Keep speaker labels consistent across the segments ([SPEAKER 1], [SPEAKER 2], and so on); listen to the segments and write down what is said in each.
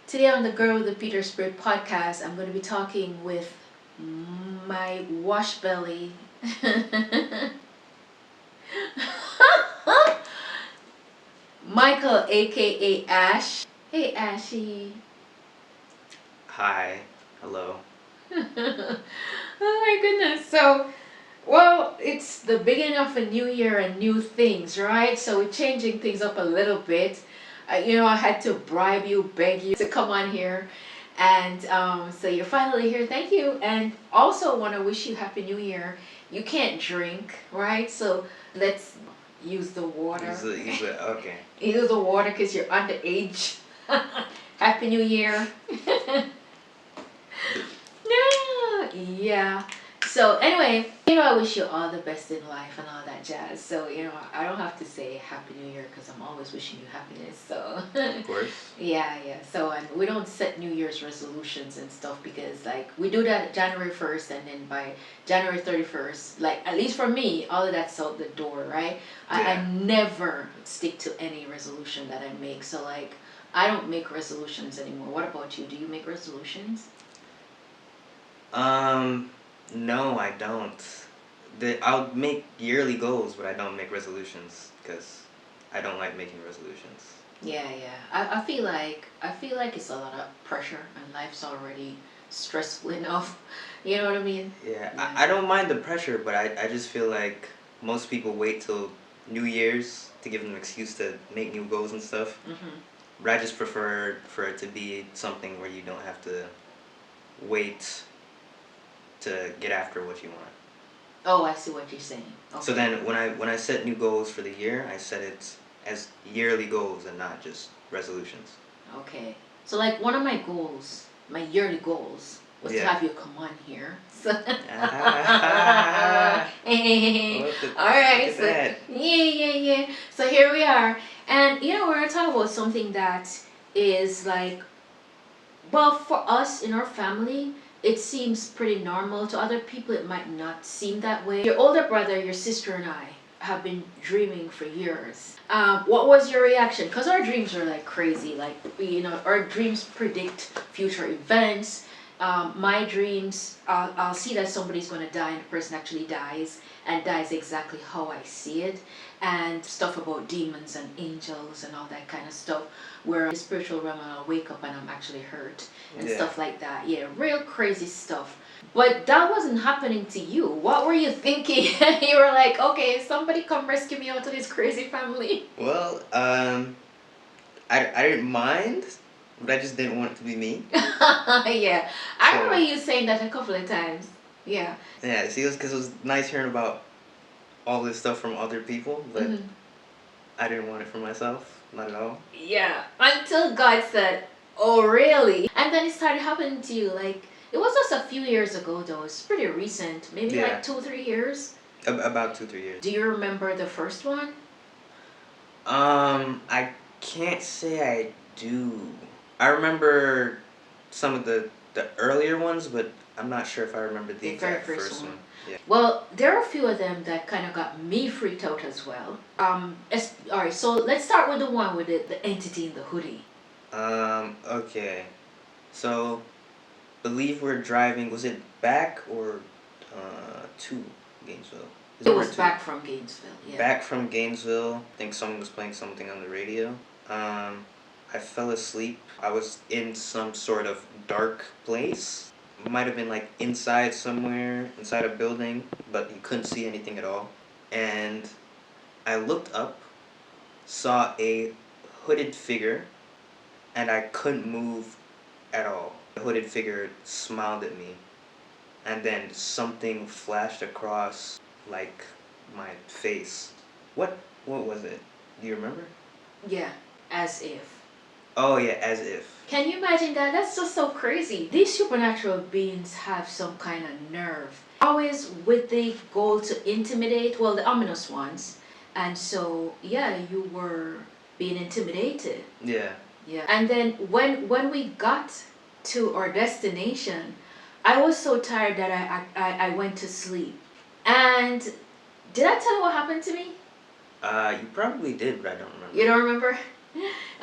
[SPEAKER 1] Today on the Girl with the Peter Spirit podcast, I'm going to be talking with my wash belly, Michael, aka Ash. Hey, Ashy.
[SPEAKER 2] Hi. Hello.
[SPEAKER 1] Oh my goodness. So, well, it's the beginning of a new year and new things, right? So we're changing things up a little bit. I had to bribe you, beg you to come on here. And so you're finally here. Thank you. And also want to wish you Happy New Year. You can't drink, right? So let's use the water.
[SPEAKER 2] Okay.
[SPEAKER 1] Use the water because you're underage. Happy New Year. No, yeah. So anyway, I wish you all the best in life and all that jazz. So, I don't have to say Happy New Year because I'm always wishing you happiness. So,
[SPEAKER 2] Of course.
[SPEAKER 1] yeah. So, and we don't set New Year's resolutions and stuff because, like, we do that January 1st and then by January 31st, like, at least for me, all of that's out the door, right? I never stick to any resolution that I make. So, like, I don't make resolutions anymore. What about you? Do you make resolutions?
[SPEAKER 2] No, I don't. I'll make yearly goals, but I don't make resolutions because I don't like making resolutions.
[SPEAKER 1] Yeah. I feel like it's a lot of pressure and life's already stressful enough. You know what I mean?
[SPEAKER 2] Yeah. I don't mind the pressure, but I just feel like most people wait till New Year's to give them an excuse to make new goals and stuff.
[SPEAKER 1] Mm-hmm.
[SPEAKER 2] But I just prefer for it to be something where you don't have to wait to get after what you want.
[SPEAKER 1] Oh, I see what you're saying. Okay.
[SPEAKER 2] So then when I set new goals for the year, I set it as yearly goals and not just resolutions.
[SPEAKER 1] Okay. So like one of my goals, my yearly goals, was to have you come on here. So all right. So yeah. So here we are, and we're gonna talk about something that is like, well, for us in our family, it seems pretty normal. To other people, it might not seem that way. Your older brother, your sister, and I have been dreaming for years. What was your reaction? Because our dreams are like crazy. Like, our dreams predict future events. My dreams, I'll see that somebody's going to die and the person actually dies and dies exactly how I see it. And stuff about demons and angels and all that kind of stuff, where in the spiritual realm I'll wake up and I'm actually hurt and stuff like that. Yeah, real crazy stuff. But that wasn't happening to you. What were you thinking? You were like, okay, somebody come rescue me out of this crazy family.
[SPEAKER 2] Well, I didn't mind, but I just didn't want it to be me.
[SPEAKER 1] Yeah, I remember you saying that a couple of times. Yeah.
[SPEAKER 2] Yeah, see, because it was nice hearing about all this stuff from other people, but I didn't want it for myself, not at all.
[SPEAKER 1] Yeah, until God said, oh really? And then it started happening to you. Like, it was just a few years ago though. It's pretty recent. Maybe like 2-3 years.
[SPEAKER 2] About 2-3 years.
[SPEAKER 1] Do you remember the first one?
[SPEAKER 2] I can't say I do. I remember some of the earlier ones, but I'm not sure if I remember the exact
[SPEAKER 1] very
[SPEAKER 2] first one. Yeah.
[SPEAKER 1] Well, there are a few of them that kind of got me freaked out as well. Alright, so let's start with the one with the entity in the hoodie.
[SPEAKER 2] Okay. So, believe we're driving, was it back or to Gainesville?
[SPEAKER 1] It was back from Gainesville, yeah.
[SPEAKER 2] Back from Gainesville. I think someone was playing something on the radio. I fell asleep. I was in some sort of dark place. Might have been like inside somewhere, inside a building, but you couldn't see anything at all. And I looked up, saw a hooded figure, and I couldn't move at all. The hooded figure smiled at me, and then something flashed across like my face. What was it? Do you remember?
[SPEAKER 1] Yeah, as if.
[SPEAKER 2] Oh yeah, as if.
[SPEAKER 1] Can you imagine that? That's just so crazy. These supernatural beings have some kind of nerve. Always with the goal to intimidate, well, the ominous ones. And so, yeah, you were being intimidated.
[SPEAKER 2] Yeah.
[SPEAKER 1] Yeah. And then when we got to our destination, I was so tired that I went to sleep. And did I tell you what happened to me?
[SPEAKER 2] You probably did, but I don't remember.
[SPEAKER 1] You don't remember?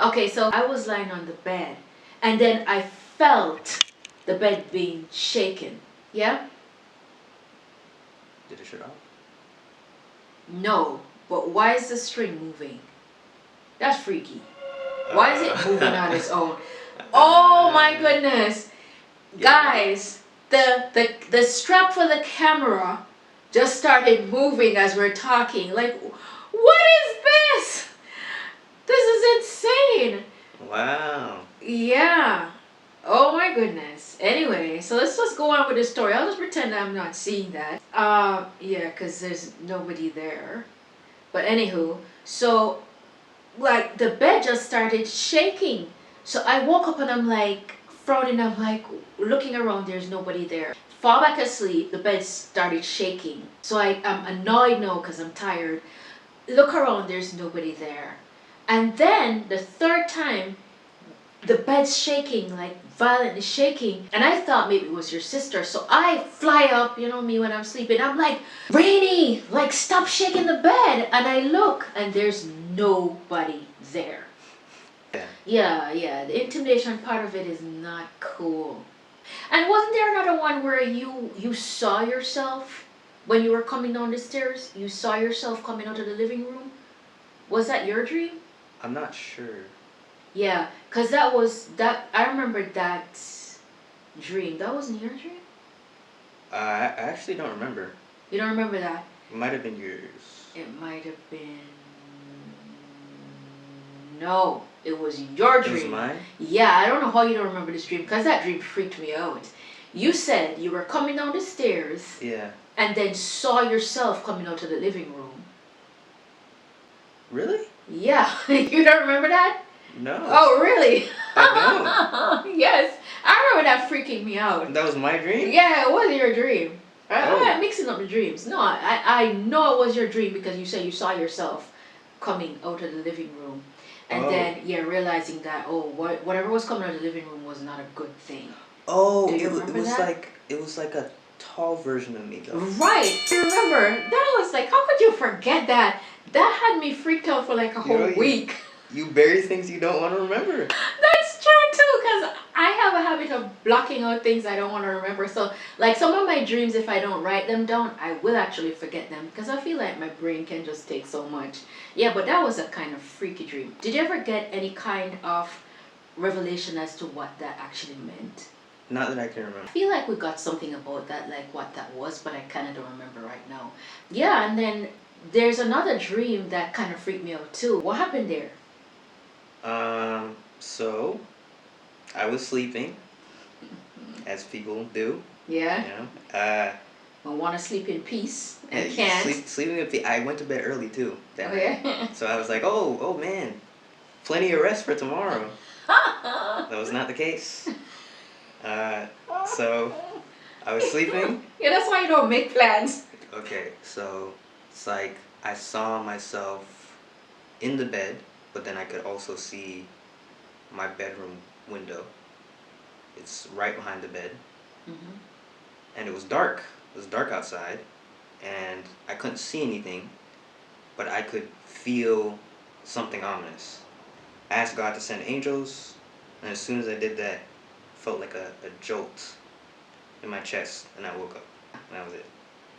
[SPEAKER 1] Okay, so I was lying on the bed, and then I felt the bed being shaken. Yeah?
[SPEAKER 2] Did it shut off?
[SPEAKER 1] No, but why is the string moving? That's freaky. Why is it moving on its own? Oh my goodness. Yeah. Guys, the strap for the camera just started moving as we're talking. Like, what is this? This is insane.
[SPEAKER 2] Wow.
[SPEAKER 1] Yeah. Oh my goodness. Anyway, so let's just go on with the story. I'll just pretend I'm not seeing that. Yeah, because there's nobody there. But anywho, so like the bed just started shaking. So I woke up and I'm like frowning. I'm like looking around. There's nobody there. Fall back asleep. The bed started shaking. So I'm annoyed now because I'm tired. Look around. There's nobody there. And then the third time, the bed's shaking, like violently shaking. And I thought maybe it was your sister. So I fly up, you know me when I'm sleeping. I'm like, Rainy, like stop shaking the bed. And I look and there's nobody there. Yeah, the intimidation part of it is not cool. And wasn't there another one where you saw yourself when you were coming down the stairs? You saw yourself coming out of the living room? Was that your dream?
[SPEAKER 2] I'm not sure.
[SPEAKER 1] Yeah, because I remember that dream. That wasn't your dream?
[SPEAKER 2] I actually don't remember.
[SPEAKER 1] You don't remember that?
[SPEAKER 2] It might have been yours.
[SPEAKER 1] It might have been... No, it was your dream.
[SPEAKER 2] It was mine?
[SPEAKER 1] Yeah, I don't know how you don't remember this dream, because that dream freaked me out. You said you were coming down the stairs.
[SPEAKER 2] Yeah.
[SPEAKER 1] And then saw yourself coming out of the living room.
[SPEAKER 2] Really?
[SPEAKER 1] Yeah. You don't remember that?
[SPEAKER 2] No.
[SPEAKER 1] Oh, really?
[SPEAKER 2] I
[SPEAKER 1] don't. Yes. I remember that freaking me out.
[SPEAKER 2] That was my dream?
[SPEAKER 1] Yeah, it was your dream.
[SPEAKER 2] Oh.
[SPEAKER 1] I'm mixing up the dreams. No, I know it was your dream because you said you saw yourself coming out of the living room. And then, yeah, realizing that, whatever was coming out of the living room was not a good thing.
[SPEAKER 2] Oh,
[SPEAKER 1] Do you
[SPEAKER 2] it was
[SPEAKER 1] that?
[SPEAKER 2] it was like a tall version of me, though.
[SPEAKER 1] Right. I remember. That was like, how could you forget that? That had me freaked out for like a whole week.
[SPEAKER 2] You bury things you don't want to remember.
[SPEAKER 1] That's true too, because I have a habit of blocking out things I don't want to remember. So, like some of my dreams, if I don't write them down, I will actually forget them because I feel like my brain can just take so much. Yeah, but that was a kind of freaky dream. Did you ever get any kind of revelation as to what that actually meant?
[SPEAKER 2] Not that I can remember.
[SPEAKER 1] I feel like we got something about that, like what that was, but I kind of don't remember right now. Yeah, and then there's another dream that kind of freaked me out too. What happened there?
[SPEAKER 2] So I was sleeping, as people do.
[SPEAKER 1] Yeah.
[SPEAKER 2] You know.
[SPEAKER 1] I want to sleep in peace and can't.
[SPEAKER 2] Sleeping with I went to bed early too. That
[SPEAKER 1] night.
[SPEAKER 2] Yeah. So I was like, oh man, plenty of rest for tomorrow. That was not the case. So I was sleeping.
[SPEAKER 1] Yeah, that's why you don't make plans.
[SPEAKER 2] Okay, so it's like I saw myself in the bed, but then I could also see my bedroom window. It's right behind the bed. Mm-hmm. And it was dark. It was dark outside, and I couldn't see anything, but I could feel something ominous. I asked God to send angels, and as soon as I did that, I felt like a jolt in my chest, and I woke up, and that was it.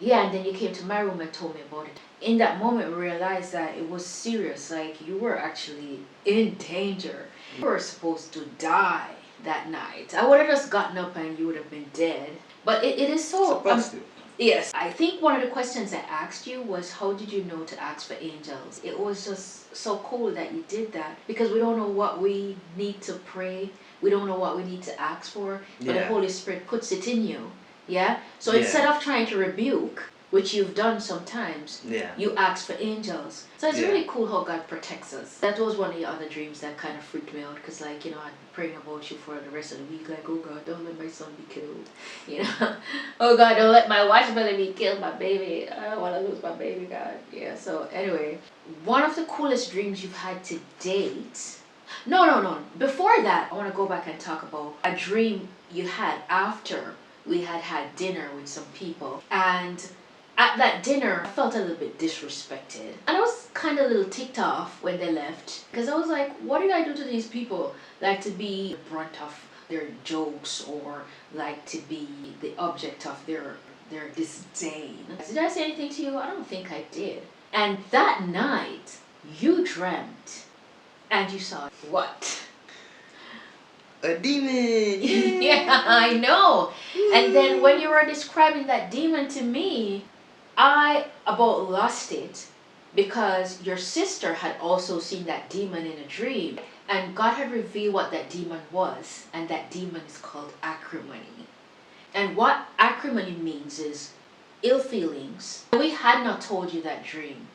[SPEAKER 1] Yeah, and then you came to my room and told me about it. In that moment, we realized that it was serious. Like, you were actually in danger. You were supposed to die that night. I would have just gotten up and you would have been dead. But it is so...
[SPEAKER 2] Supposed to.
[SPEAKER 1] Yes. I think one of the questions I asked you was, how did you know to ask for angels? It was just so cool that you did that. Because we don't know what we need to pray. We don't know what we need to ask for. But the Holy Spirit puts it in you. Yeah? So instead of trying to rebuke, which you've done sometimes, you ask for angels. So it's really cool how God protects us. That was one of the other dreams that kind of freaked me out. Because, like, you know, I'd be praying about you for the rest of the week. Like, oh, God, don't let my son be killed. You know? Oh, God, don't let my watch brother be killed, my baby. I don't want to lose my baby, God. Yeah, so anyway. One of the coolest dreams you've had to date... No. Before that, I want to go back and talk about a dream you had after we had had dinner with some people, and at that dinner I felt a little bit disrespected, and I was kind of a little ticked off when they left, because I was like, what did I do to these people, like to be the brunt of their jokes, or like to be the object of their disdain? Did I say anything to you? I don't think I did. And that night you dreamt and you saw what?
[SPEAKER 2] A demon! Yeah,
[SPEAKER 1] Yeah, I know. And then when you were describing that demon to me, I about lost it, because your sister had also seen that demon in a dream, and God had revealed what that demon was, and that demon is called acrimony. And what acrimony means is ill feelings. We had not told you that dream.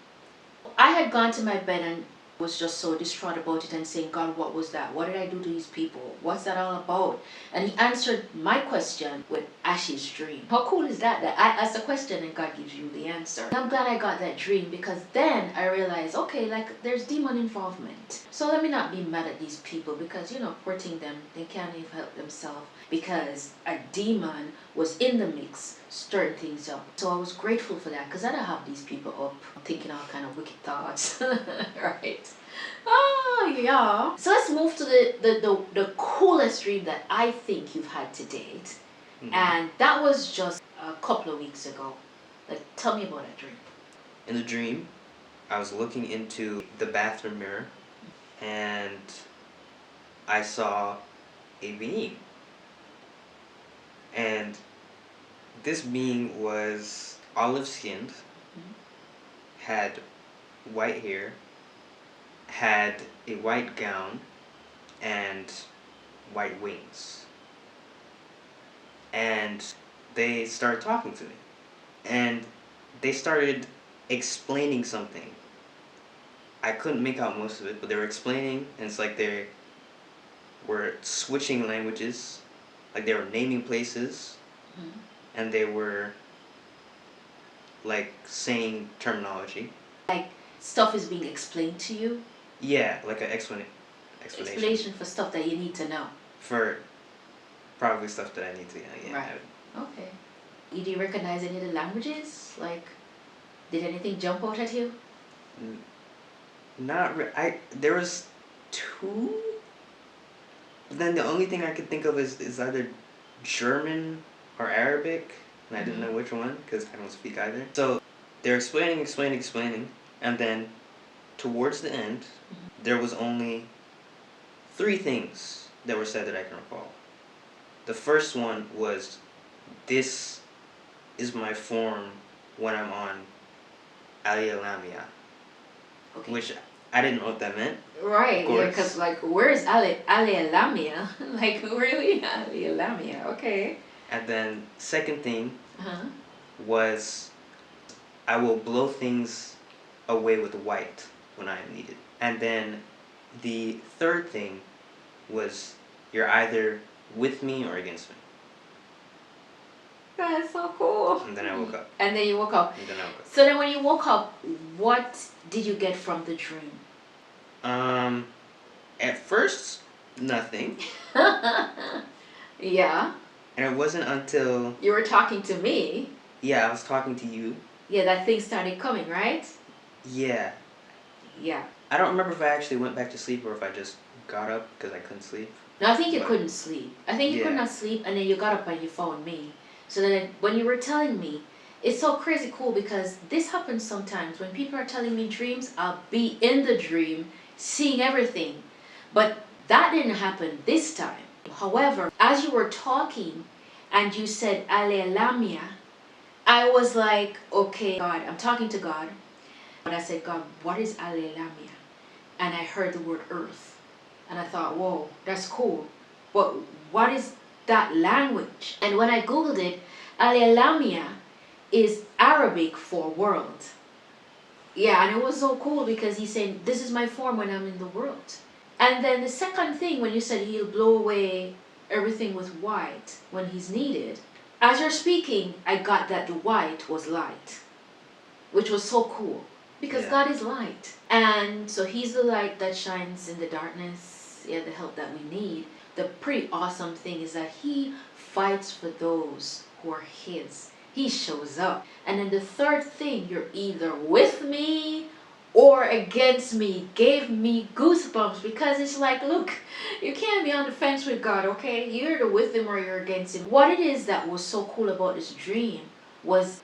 [SPEAKER 1] I had gone to my bed and was just so distraught about it and saying, God, what was that? What did I do to these people? What's that all about? And he answered my question with Ash's dream. How cool is that? That I asked a question and God gives you the answer. And I'm glad I got that dream, because then I realized, okay, like there's demon involvement. So let me not be mad at these people, because, you know, hurting them, they can't even help themselves, because a demon was in the mix, stirring things up. So I was grateful for that, because I don't have these people up thinking all kind of wicked thoughts. Right? Oh yeah. So let's move to the coolest dream that I think you've had to date.
[SPEAKER 2] Mm-hmm.
[SPEAKER 1] And that was just a couple of weeks ago. Like, tell me about that dream.
[SPEAKER 2] In the dream, I was looking into the bathroom mirror, and I saw a being. And this being was olive-skinned, had white hair, had a white gown, and white wings. And they started talking to me. And they started explaining something. I couldn't make out most of it, but they were explaining, and it's like they were switching languages, like they were naming places, and they were like saying terminology.
[SPEAKER 1] Like stuff is being explained to you?
[SPEAKER 2] Yeah, like an explanation.
[SPEAKER 1] Explanation for stuff that you need to know.
[SPEAKER 2] For probably stuff that I need to know, yeah.
[SPEAKER 1] Right. Okay. Do you recognize any of the languages? Like, did anything jump out at you?
[SPEAKER 2] There was two, but then the only thing I could think of is either German or Arabic, and I didn't know which one, because I don't speak either. So they're explaining, and then towards the end, there was only 3 things that were said that I can recall. The first one was, "This is my form when I'm on Alialamia,"
[SPEAKER 1] Okay.
[SPEAKER 2] which I didn't know what that meant.
[SPEAKER 1] Right, yeah, because like, where's Alialamia? Like, really? Alialamia, okay.
[SPEAKER 2] And then second thing was, "I will blow things away with white when I am needed." And then the third thing was, "You're either with me or against me."
[SPEAKER 1] That's so cool.
[SPEAKER 2] And then I woke up.
[SPEAKER 1] And then you woke up.
[SPEAKER 2] And then I woke up.
[SPEAKER 1] So then when you woke up, what did you get from the dream?
[SPEAKER 2] At first, nothing.
[SPEAKER 1] Yeah.
[SPEAKER 2] And it wasn't until...
[SPEAKER 1] You were talking to me.
[SPEAKER 2] Yeah, I was talking to you.
[SPEAKER 1] Yeah, that thing started coming, right?
[SPEAKER 2] Yeah.
[SPEAKER 1] Yeah.
[SPEAKER 2] I don't remember if I actually went back to sleep or if I just got up because I couldn't sleep.
[SPEAKER 1] No, I think you couldn't sleep. I think you could
[SPEAKER 2] Yeah.
[SPEAKER 1] not sleep, and then you got up and you phoned me. So then when you were telling me, it's so crazy cool, because this happens sometimes. When people are telling me dreams, I'll be in the dream, seeing everything. But that didn't happen this time. However, as you were talking and you said Alelamia, I was like, okay, God, I'm talking to God. But I said, God, what is Alelamia? And I heard the word earth. And I thought, whoa, that's cool. But what is that language? And when I Googled it, Alelamia is Arabic for world. Yeah, and it was so cool, because he said, this is my form when I'm in the world. And then the second thing, when you said he'll blow away everything with white when he's needed, as you're speaking, I got that the white was light, which was so cool, because God is light. And so he's the light that shines in the darkness, the help that we need. The pretty awesome thing is that he fights for those who are his. He shows up. And then the third thing, you're either with me or against me, gave me goosebumps, because it's like, look, you can't be on the fence with God, okay? You're either with him or you're against him. What it is that was so cool about this dream was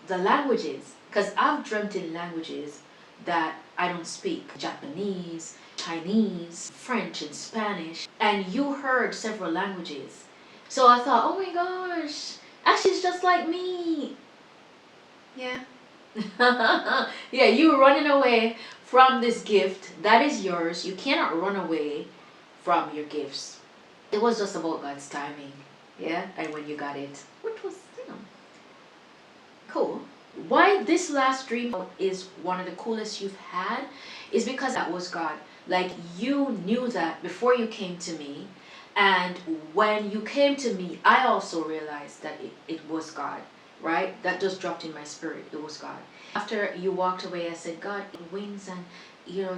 [SPEAKER 1] the languages, because I've dreamt in languages that I don't speak: Japanese, Chinese, French, and Spanish. And you heard several languages. So I thought, oh my gosh, Ashley's just like me. Yeah. Yeah, you were running away from this gift that is yours. You cannot run away from your gifts. It was just about God's timing. Yeah, and when you got it, which was, cool. Why this last dream is one of the coolest you've had is because that was God. Like, you knew that before you came to me, and when you came to me, I also realized that it was God, right? That just dropped in my spirit. It was God. After you walked away, I said, God, wings, and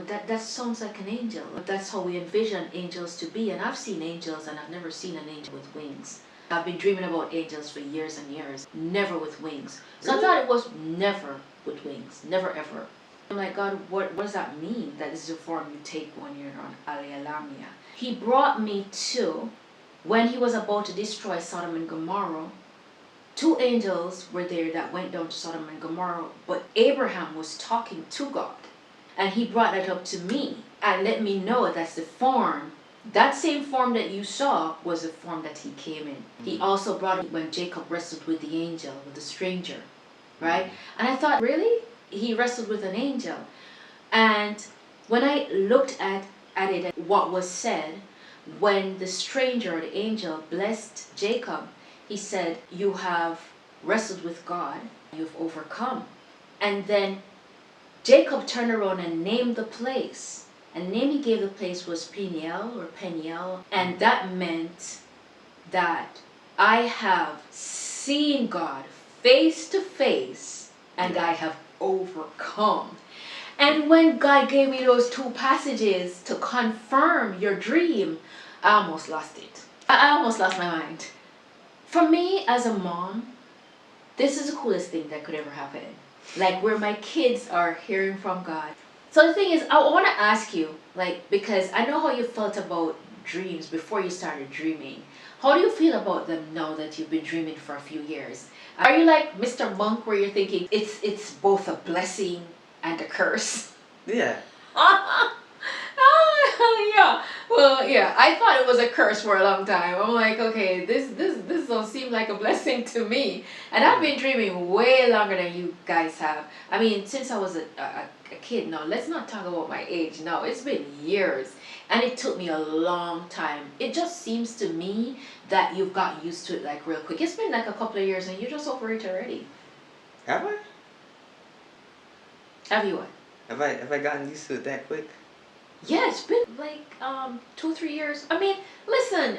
[SPEAKER 1] that sounds like an angel. That's how we envision angels to be. And I've seen angels, and I've never seen an angel with wings. I've been dreaming about angels for years and years, never with wings. So really? I thought it was never with wings, never ever. I'm like, God, what does that mean? That this is a form you take when you're on Alealamia. He brought me to, when he was about to destroy Sodom and Gomorrah, 2 angels were there that went down to Sodom and Gomorrah, but Abraham was talking to God. And he brought that up to me and let me know that's the form. That same form that you saw was the form that he came in. He also brought it when Jacob wrestled with the angel, with the stranger, right? And I thought, really? He wrestled with an angel. And when I looked at it, what was said, when the stranger, the angel, blessed Jacob, he said, you have wrestled with God, you've overcome. And then Jacob turned around and named the place. And the name he gave the place was Peniel. And that meant that I have seen God face to face, and I have overcome. And when God gave me those 2 passages to confirm your dream, I almost lost it. I almost lost my mind. For me, as a mom, this is the coolest thing that could ever happen. Like, where my kids are hearing from God. So the thing is, I want to ask you, because I know how you felt about dreams before you started dreaming. How do you feel about them now that you've been dreaming for a few years? Are you like Mr. Monk, where you're thinking it's both a blessing and a curse?
[SPEAKER 2] Yeah.
[SPEAKER 1] Yeah. Well, yeah. I thought it was a curse for a long time. I'm like, okay, this don't seem like a blessing to me. And I've been dreaming way longer than you guys have. I mean, since I was a kid. Now, let's not talk about my age. No, it's been years. And it took me a long time. It just seems to me that you've got used to it like real quick. It's been like a couple of years and you're just over it already.
[SPEAKER 2] Have I?
[SPEAKER 1] Have you what?
[SPEAKER 2] Have I gotten used to it that quick?
[SPEAKER 1] Yeah, it's been like 2-3 years. I mean, listen,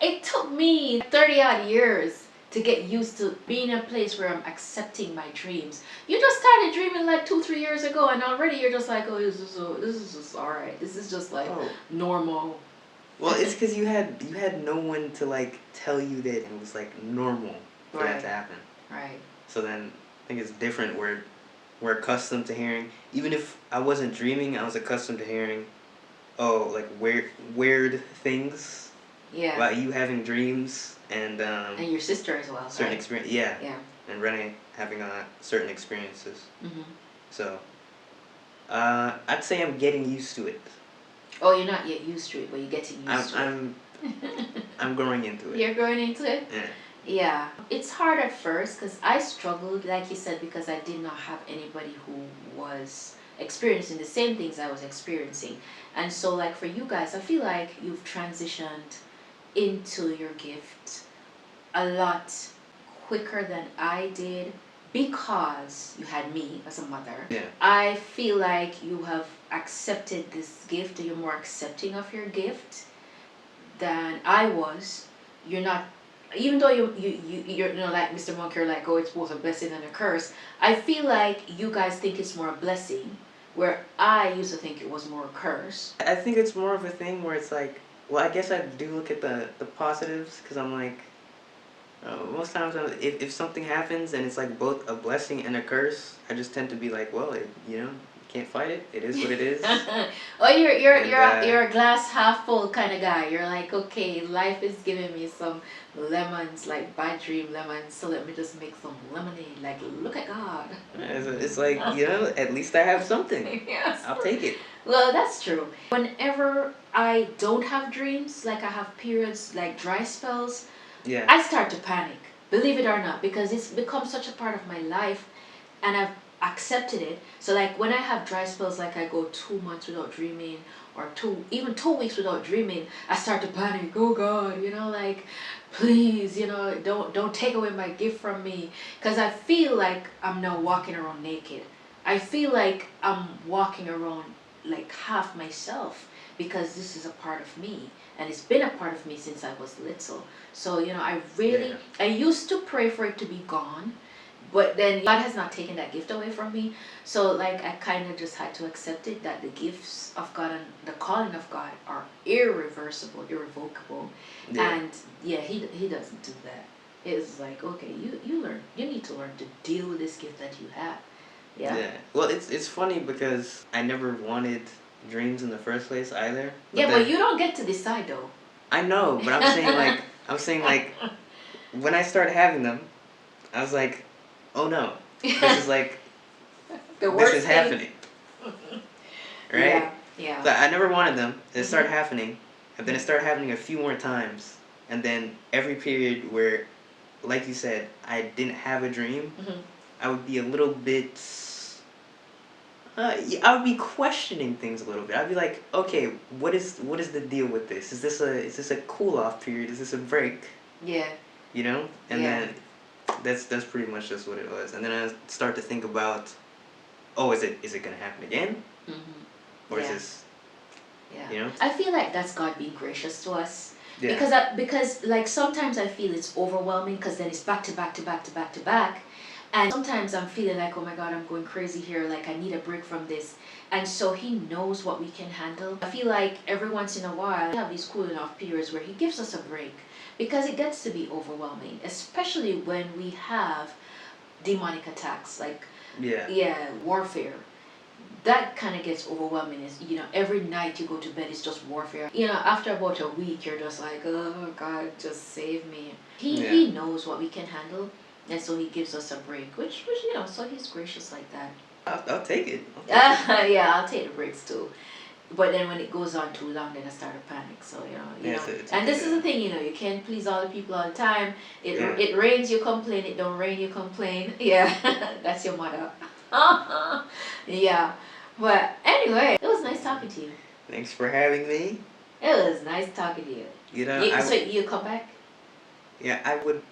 [SPEAKER 1] it took me 30 odd years to get used to being in a place where I'm accepting my dreams. You just started dreaming like 2-3 years ago, and already you're just like, oh, this is just all right. This is just like normal.
[SPEAKER 2] Well, it's because you had no one to like tell you that it was like normal for that to happen.
[SPEAKER 1] Right.
[SPEAKER 2] So then I think it's different. We're accustomed to hearing. Even if I wasn't dreaming, I was accustomed to hearing, like weird things.
[SPEAKER 1] Yeah.
[SPEAKER 2] About you having dreams and
[SPEAKER 1] your sister as well.
[SPEAKER 2] Certain experience. Yeah.
[SPEAKER 1] Yeah.
[SPEAKER 2] And Renee having certain experiences.
[SPEAKER 1] Mhm.
[SPEAKER 2] So, I'd say I'm getting used to it.
[SPEAKER 1] Oh, you're not yet used to it, but you're getting used to it.
[SPEAKER 2] I'm growing into it.
[SPEAKER 1] You're growing into it?
[SPEAKER 2] Yeah.
[SPEAKER 1] Yeah. It's hard at first because I struggled, like you said, because I did not have anybody who was experiencing the same things I was experiencing. And so, like, for you guys, I feel like you've transitioned into your gift a lot quicker than I did because you had me as a mother.
[SPEAKER 2] Yeah. I
[SPEAKER 1] feel like you have accepted this gift, you're more accepting of your gift than I was. You're not, even though you're like Mr. Monk, you're like, oh, it's both a blessing and a curse. I feel like you guys think it's more a blessing, where I used to think it was more a curse.
[SPEAKER 2] I think it's more of a thing where it's like, well, I guess I do look at the positives, because I'm like, Most times, if something happens and it's like both a blessing and a curse, I just tend to be like, well, can't fight it. It is what it is.
[SPEAKER 1] Oh, you're a glass half full kind of guy. You're like, okay, life is giving me some lemons, like bad dream lemons, so let me just make some lemonade. Like, look at God.
[SPEAKER 2] It's like, at least I have something.
[SPEAKER 1] Yes.
[SPEAKER 2] I'll take it.
[SPEAKER 1] Well, that's true. Whenever I don't have dreams, like I have periods like dry spells,
[SPEAKER 2] Yeah.
[SPEAKER 1] I start to panic, believe it or not, because it's become such a part of my life and I've accepted it. So like when I have dry spells, like I go 2 months without dreaming or even 2 weeks without dreaming, I start to panic. Oh God, like please, don't take away my gift from me, because I feel like I'm now walking around naked. I feel like I'm walking around like half myself, because this is a part of me and it's been a part of me since I was little. So I used to pray for it to be gone, but then God has not taken that gift away from me. So like I kind of just had to accept it, that the gifts of God and the calling of God are irreversible, irrevocable.
[SPEAKER 2] Yeah.
[SPEAKER 1] And he doesn't do that. It's like, okay, you need to learn to deal with this gift that you have. Yeah.
[SPEAKER 2] Well, it's funny because I never wanted dreams in the first place either.
[SPEAKER 1] But you don't get to decide though.
[SPEAKER 2] I know, but I'm saying like when I started having them, I was like, oh no, this is like this is happening. Right?
[SPEAKER 1] Yeah.
[SPEAKER 2] So I never wanted them. It started happening, and then it started happening a few more times, and then every period where, like you said, I didn't have a dream, I would be a little bit. I would be questioning things a little bit. I'd be like, okay, what is the deal with this? Is this a cool off period? Is this a break?
[SPEAKER 1] Yeah.
[SPEAKER 2] And then that's pretty much just what it was. And then I start to think about, oh, is it gonna happen again? Or is this?
[SPEAKER 1] Yeah. I feel like that's God being gracious to us.
[SPEAKER 2] Yeah.
[SPEAKER 1] Because like sometimes I feel it's overwhelming, because then it's back to back to back to back to back. And sometimes I'm feeling like, oh my God, I'm going crazy here. Like I need a break from this. And so he knows what we can handle. I feel like every once in a while, we have these cooling off periods where he gives us a break, because it gets to be overwhelming, especially when we have demonic attacks, like warfare. That kind of gets overwhelming. Is every night you go to bed, it's just warfare. After about a week, you're just like, oh God, just save me. He knows what we can handle. And so he gives us a break, which so he's gracious like that.
[SPEAKER 2] I'll take it.
[SPEAKER 1] I'll take the breaks too. But then when it goes on too long, then I start to panic. So and this is the thing, you can't please all the people all the time. It rains, you complain. It don't rain, you complain. Yeah, that's your motto. Yeah, but anyway, it was nice talking to you.
[SPEAKER 2] Thanks for having me.
[SPEAKER 1] It was nice talking to you. So you come back?
[SPEAKER 2] Yeah, I would.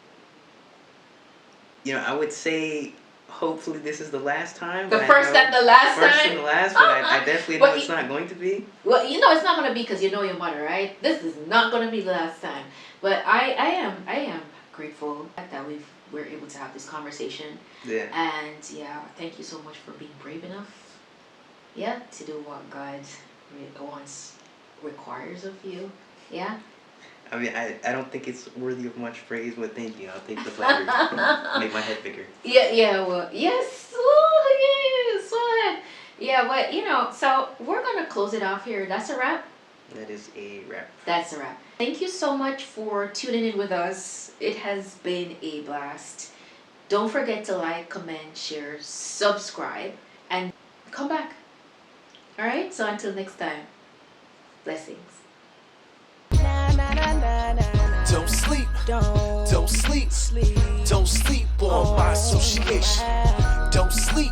[SPEAKER 2] I would say hopefully this is the last time.
[SPEAKER 1] The first and the last time?
[SPEAKER 2] First and the last, but I definitely know it's not going to be.
[SPEAKER 1] Well, it's not going to be, because your mother, right? This is not going to be the last time. But I am grateful that we're able to have this conversation.
[SPEAKER 2] Yeah.
[SPEAKER 1] And thank you so much for being brave enough, to do what God requires of you. Yeah.
[SPEAKER 2] I mean, I don't think it's worthy of much praise, but thank you. I'll take the flattery. Make my head bigger.
[SPEAKER 1] Well, yes. Oh, yes. What? Yeah, but, so we're going to close it off here. That's a wrap?
[SPEAKER 2] That is a wrap.
[SPEAKER 1] That's a wrap. Thank you so much for tuning in with us. It has been a blast. Don't forget to like, comment, share, subscribe, and come back. All right? So until next time, blessings.
[SPEAKER 3] Don't sleep, don't sleep, don't sleep on my association. Don't sleep.